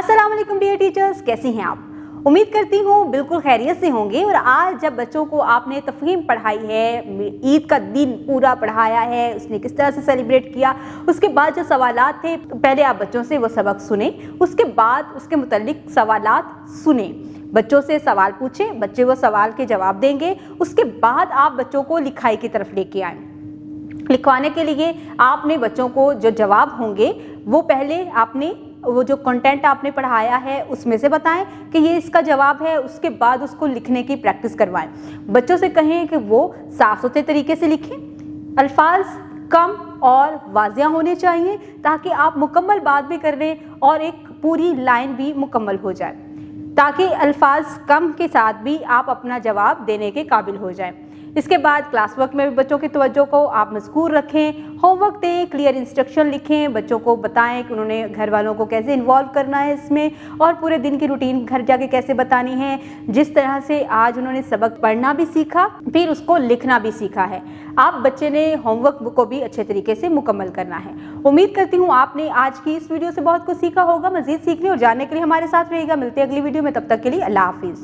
अस्सलाम वालेकुम dear teachers, कैसी हैं आप? उम्मीद करती हूँ बिल्कुल खैरियत से होंगे। और आज जब बच्चों को आपने तफहीम पढ़ाई है, ईद का दिन पूरा पढ़ाया है, उसने किस तरह से सेलिब्रेट किया, उसके बाद जो सवालात थे पहले आप बच्चों से वो सबक सुने, उसके बाद उसके मुतल्लिक सवालात सुने, बच्चों से सवाल पूछें, बच्चे वो सवाल के जवाब देंगे। उसके बाद आप बच्चों को लिखाई की तरफ लेके आएँ। लिखवाने के लिए आपने बच्चों को जो जवाब होंगे वो पहले आपने वो जो कंटेंट आपने पढ़ाया है उसमें से बताएं कि ये इसका जवाब है, उसके बाद उसको लिखने की प्रैक्टिस करवाएं। बच्चों से कहें कि वो साफ सुथरे तरीके से लिखें, अल्फाज कम और वाज़िया होने चाहिए ताकि आप मुकम्मल बात भी कर लें और एक पूरी लाइन भी मुकम्मल हो जाए, ताकि अल्फाज कम के साथ भी आप अपना जवाब देने के काबिल हो जाएं। इसके बाद क्लास वर्क में भी बच्चों की तवज्जो को आप मज़कूर रखें, होमवर्क दें, क्लियर इंस्ट्रक्शन लिखें, बच्चों को बताएं कि उन्होंने घर वालों को कैसे इन्वॉल्व करना है इसमें, और पूरे दिन की रूटीन घर जाके कैसे बतानी है। जिस तरह से आज उन्होंने सबक पढ़ना भी सीखा, फिर उसको लिखना भी सीखा है, आप बच्चे ने होमवर्क को भी अच्छे तरीके से मुकम्मल करना है। उम्मीद करती हूँ आपने आज की इस वीडियो से बहुत कुछ सीखा होगा। मज़ीद सीखने और जानने के लिए हमारे साथ रहेगा। मिलते हैं अगली वीडियो में, तब तक के लिए अल्लाह हाफिज़।